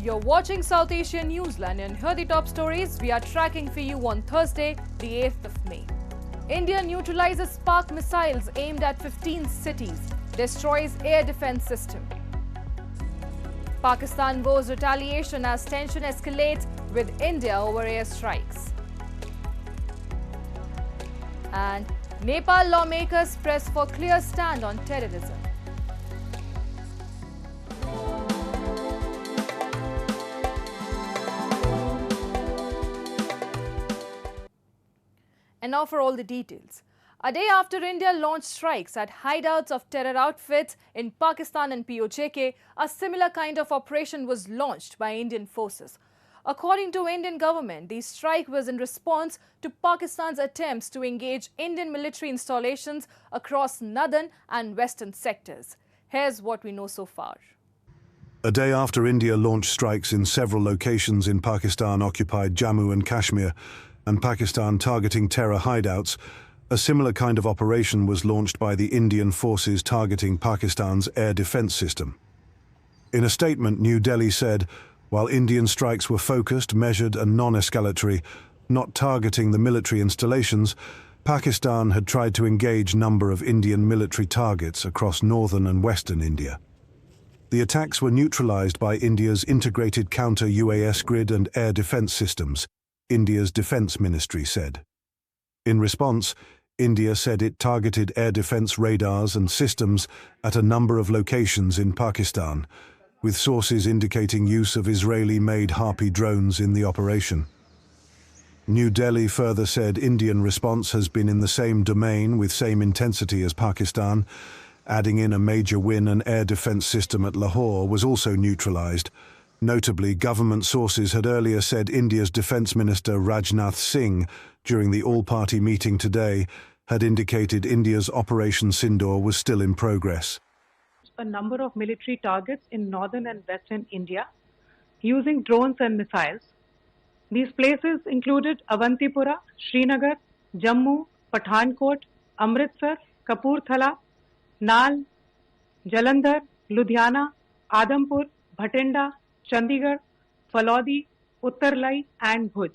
You're watching South Asia Newsline and here are the top stories we are tracking for you on Thursday, the 8th of May. India neutralizes Pak missiles aimed at 15 cities, destroys air defense system. Pakistan vows retaliation as tension escalates with India over airstrikes. And Nepal lawmakers press for clear stand on terrorism. And now for all the details. A day after India launched strikes at hideouts of terror outfits in Pakistan and POJK, a similar kind of operation was launched by Indian forces. According to Indian government, the strike was in response to Pakistan's attempts to engage Indian military installations across northern and western sectors. Here's what we know so far. A day after India launched strikes in several locations in Pakistan-occupied Jammu and Kashmir, and Pakistan targeting terror hideouts, a similar kind of operation was launched by the Indian forces targeting Pakistan's air defense system. In a statement, New Delhi said, while Indian strikes were focused, measured and non-escalatory, not targeting the military installations, Pakistan had tried to engage a number of Indian military targets across northern and western India. The attacks were neutralized by India's integrated counter-UAS grid and air defense systems, India's Defence Ministry said. In response, India said it targeted air defence radars and systems at a number of locations in Pakistan, with sources indicating use of Israeli-made Harpy drones in the operation. New Delhi further said Indian response has been in the same domain with same intensity as Pakistan, adding in a major win. An air defence system at Lahore was also neutralised. Notably, government sources had earlier said India's Defence Minister Rajnath Singh, during the all-party meeting today, had indicated India's Operation Sindoor was still in progress. A number of military targets in northern and western India using drones and missiles. These places included Avantipura, Srinagar, Jammu, Pathankot, Amritsar, Kapurthala, Nal, Jalandhar, Ludhiana, Adampur, Bhatinda, Chandigarh, Falodi, Uttarlai and Bhuj.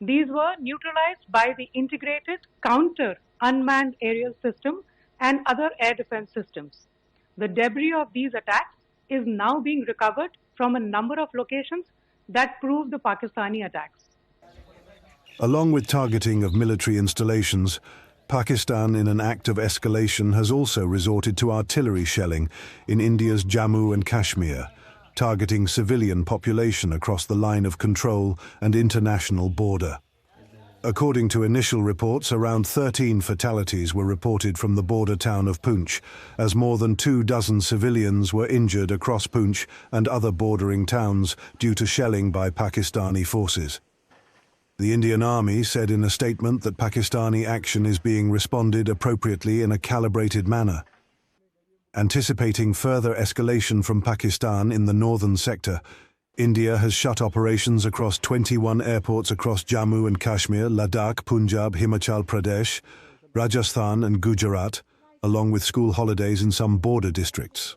These were neutralized by the integrated counter unmanned aerial system and other air defense systems. The debris of these attacks is now being recovered from a number of locations that prove the Pakistani attacks. Along with targeting of military installations, Pakistan, in an act of escalation, has also resorted to artillery shelling in India's Jammu and Kashmir, targeting civilian population across the line of control and international border. According to initial reports, around 13 fatalities were reported from the border town of Poonch, as more than 24 civilians were injured across Poonch and other bordering towns due to shelling by Pakistani forces. The Indian Army said in a statement that Pakistani action is being responded appropriately in a calibrated manner. Anticipating further escalation from Pakistan in the northern sector, India has shut operations across 21 airports across Jammu and Kashmir, Ladakh, Punjab, Himachal Pradesh, Rajasthan and Gujarat, along with school holidays in some border districts.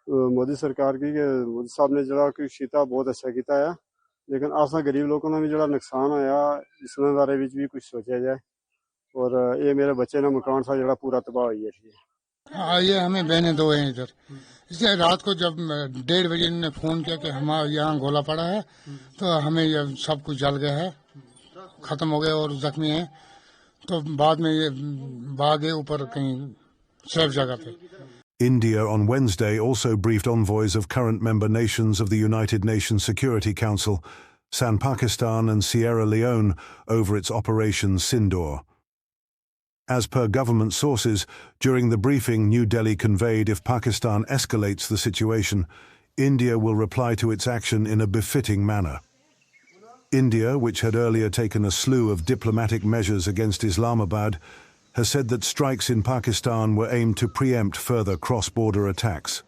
Modi सरकार की के मोदी साहब ने जड़ा कि शीता बहुत अच्छा किया है लेकिन आसा गरीब लोगों ने भी जड़ा नुकसान होया इसने बारे में भी कुछ सोचा जाए और ये मेरे बच्चे ने मकान सा जड़ा पूरा तबाह हो गया है। हाँ, ये हमें बहनें दो हैं इधर। इसलिए रात को जब 1:30 बजे ने फोन किया कि हमारे यहाँ गोला पड़ा है तो हमें ये सब कुछ जल गया है, खत्म हो गया और जख्मी है, तो बाद में ये भागे ऊपर कहीं सेफ जगह पे। India on Wednesday also briefed envoys of current member nations of the United Nations Security Council, San Pakistan and Sierra Leone, over its Operation Sindoor. As per government sources, during the briefing, New Delhi conveyed if Pakistan escalates the situation, India will reply to its action in a befitting manner. India, which had earlier taken a slew of diplomatic measures against Islamabad, has said that strikes in Pakistan were aimed to preempt further cross-border attacks.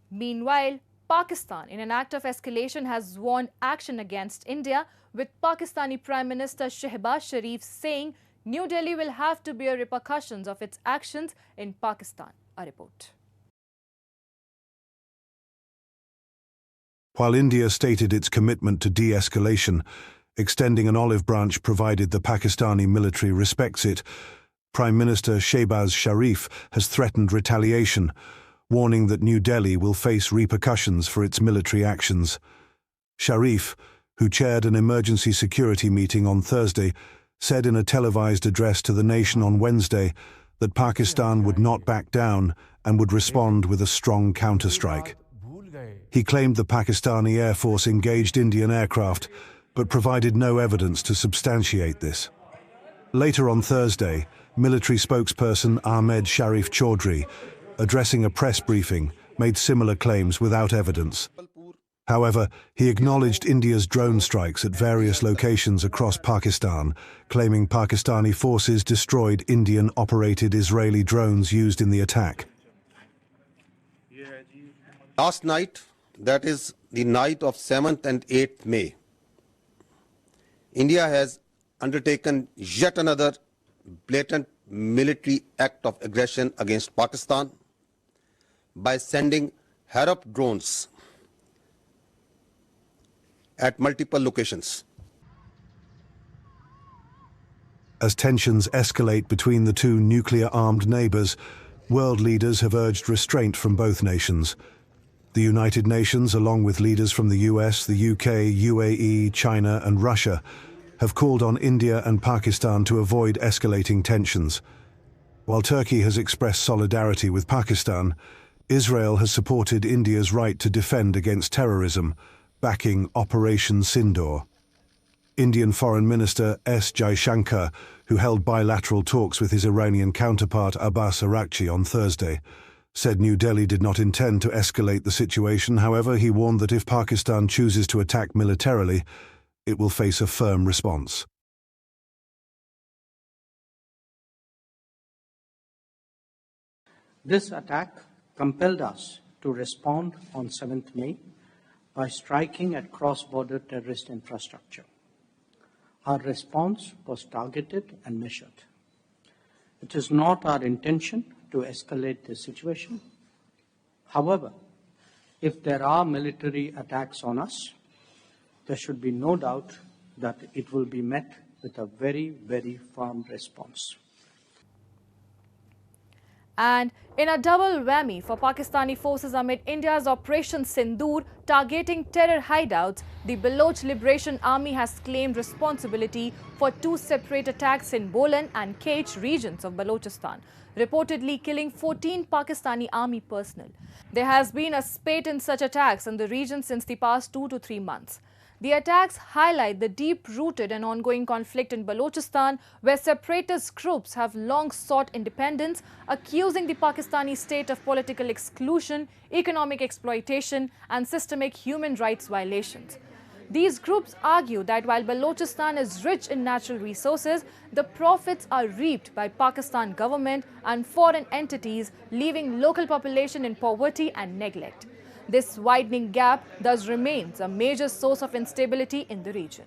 Meanwhile, Pakistan, in an act of escalation, has warned action against India, with Pakistani Prime Minister Shehbaz Sharif saying New Delhi will have to bear repercussions of its actions in Pakistan. A report. While India stated its commitment to de-escalation, extending an olive branch provided the Pakistani military respects it, Prime Minister Shehbaz Sharif has threatened retaliation, warning that New Delhi will face repercussions for its military actions. Sharif, who chaired an emergency security meeting on Thursday, said in a televised address to the nation on Wednesday that Pakistan would not back down and would respond with a strong counterstrike. He claimed the Pakistani Air Force engaged Indian aircraft, but provided no evidence to substantiate this. Later on Thursday, military spokesperson Ahmed Sharif Chaudhry, addressing a press briefing, made similar claims without evidence. However, he acknowledged India's drone strikes at various locations across Pakistan, claiming Pakistani forces destroyed Indian-operated Israeli drones used in the attack. Last night, that is the night of 7th and 8th May, India has undertaken yet another blatant military act of aggression against Pakistan by sending Harap drones at multiple locations. As tensions escalate between the two nuclear-armed neighbors, world leaders have urged restraint from both nations. The United Nations, along with leaders from the US, the UK, UAE, China and Russia, have called on India and Pakistan to avoid escalating tensions. While Turkey has expressed solidarity with Pakistan, Israel has supported India's right to defend against terrorism, backing Operation Sindoor. Indian Foreign Minister S. Jaishankar, who held bilateral talks with his Iranian counterpart Abbas Araghchi on Thursday, said New Delhi did not intend to escalate the situation. However, he warned that if Pakistan chooses to attack militarily, it will face a firm response. This attack compelled us to respond on 7th May by striking at cross-border terrorist infrastructure. Our response was targeted and measured. It is not our intention to escalate the situation. However, if there are military attacks on us, there should be no doubt that it will be met with a very, very firm response. And in a double whammy for Pakistani forces amid India's Operation Sindoor targeting terror hideouts, the Baloch Liberation Army has claimed responsibility for 2 separate attacks in Bolan and Kach regions of Balochistan, reportedly killing 14 Pakistani army personnel. There has been a spate in such attacks in the region since the past 2 to 3 months. The attacks highlight the deep-rooted and ongoing conflict in Balochistan, where separatist groups have long sought independence, accusing the Pakistani state of political exclusion, economic exploitation and systemic human rights violations. These groups argue that while Balochistan is rich in natural resources, the profits are reaped by Pakistan government and foreign entities, leaving local population in poverty and neglect. This widening gap thus remains a major source of instability in the region.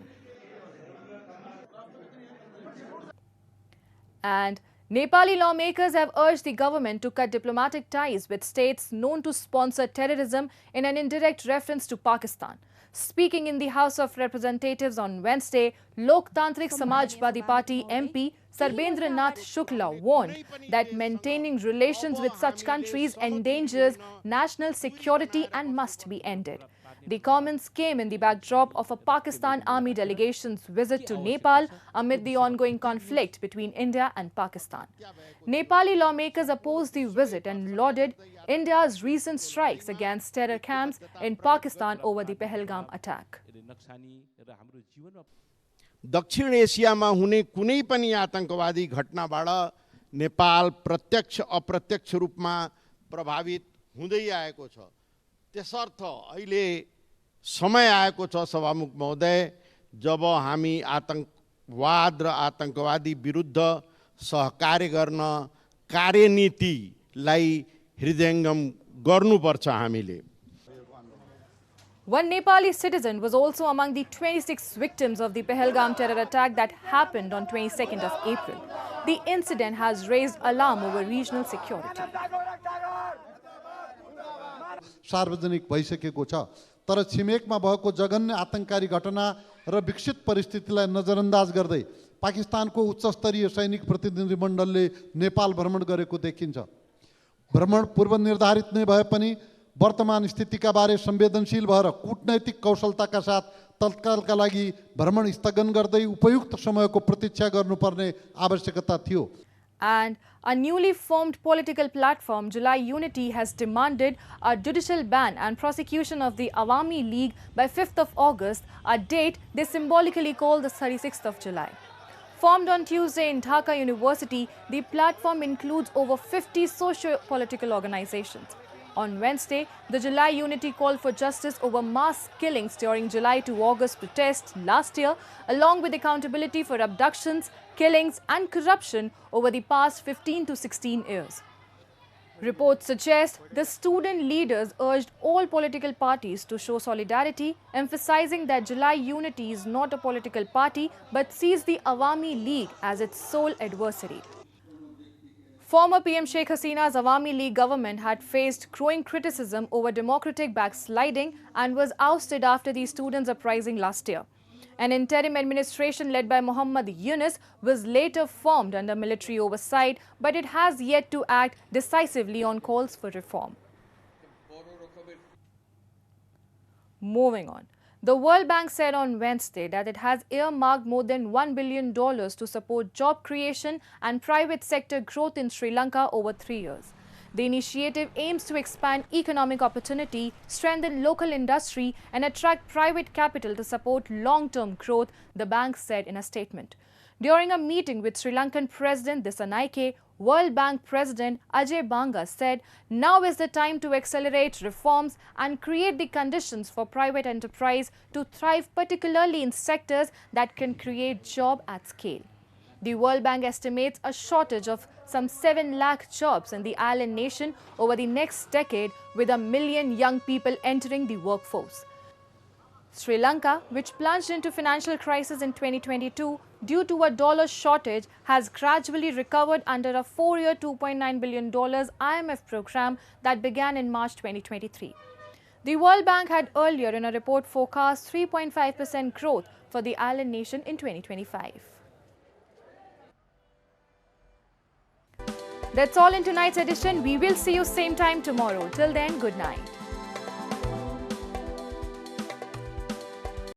And Nepali lawmakers have urged the government to cut diplomatic ties with states known to sponsor terrorism in an indirect reference to Pakistan. Speaking in the House of Representatives on Wednesday, Loktantrik Samajwadi Party MP Sarbendra Nath Shukla warned that maintaining relations with such countries endangers national security and must be ended. The comments came in the backdrop of a Pakistan Army delegation's visit to Nepal amid the ongoing conflict between India and Pakistan. Nepali lawmakers opposed the visit and lauded India's recent strikes against terror camps in Pakistan over the Pahalgam attack. दक्षिण एसियामा हुने कुनै पनि आतंकवादी घटनाबाट नेपाल प्रत्यक्ष अप्रत्यक्ष रूपमा प्रभावित हुँदै आएको छ। त्यसर्थ अहिले समय आएको छ सभामुख महोदय, जब हामी आतंकवाद र आतंकवादी विरुद्ध सहकार्य गर्न कार्यनीतिलाई हृदयंगम गर्नुपर्छ हामीले। One Nepali citizen was also among the 26 victims of the Pahalgam terror attack that happened on 22nd of April. The incident has raised alarm over regional security. सार्वजनिक भइसकेको छ, तर छिमेकमा भएको जघन्य आतंककारी घटना र विकसित परिस्थितिलाई नजरअन्दाज गर्दै पाकिस्तानको उच्चस्तरीय सैनिक प्रतिनिधिमण्डलले नेपाल भ्रमण गरेको देखिन्छ। भ्रमण पूर्व निर्धारित नै भए पनि वर्तमान स्थितिका बारे संवेदनशील भएर कूटनैतिक कौशलताका साथ तत्कालका लागि भ्रमण स्थगन गर्दै उपयुक्त समयको प्रतीक्षा गर्नुपर्ने आवश्यकता थियो। And a newly formed political platform, July Unity, has demanded a judicial ban and prosecution of the Awami League by 5th of August, a date they symbolically call the 36th of July. Formed on Tuesday in Dhaka University, the platform includes over 50 socio-political organizations. On Wednesday, the July Unity called for justice over mass killings during July to August protests last year, along with accountability for abductions, killings and corruption over the past 15 to 16 years. Reports suggest the student leaders urged all political parties to show solidarity, emphasizing that July Unity is not a political party but sees the Awami League as its sole adversary. Former PM Sheikh Hasina's Awami League government had faced growing criticism over democratic backsliding and was ousted after the students' uprising last year. An interim administration led by Muhammad Yunus was later formed under military oversight, but it has yet to act decisively on calls for reform. Moving on. The World Bank said on Wednesday that it has earmarked more than $1 billion to support job creation and private sector growth in Sri Lanka over 3 years. The initiative aims to expand economic opportunity, strengthen local industry and attract private capital to support long-term growth, the bank said in a statement. During a meeting with Sri Lankan President Dissanayake, World Bank President Ajay Banga said, now is the time to accelerate reforms and create the conditions for private enterprise to thrive, particularly in sectors that can create jobs at scale. The World Bank estimates a shortage of some 7 lakh jobs in the island nation over the next decade, with 1 million young people entering the workforce. Sri Lanka, which plunged into financial crisis in 2022 due to a dollar shortage, has gradually recovered under a 4-year $2.9 billion IMF program that began in March 2023. The World Bank had earlier in a report forecast 3.5% growth for the island nation in 2025. That's all in tonight's edition. We will see you same time tomorrow. Till then, good night.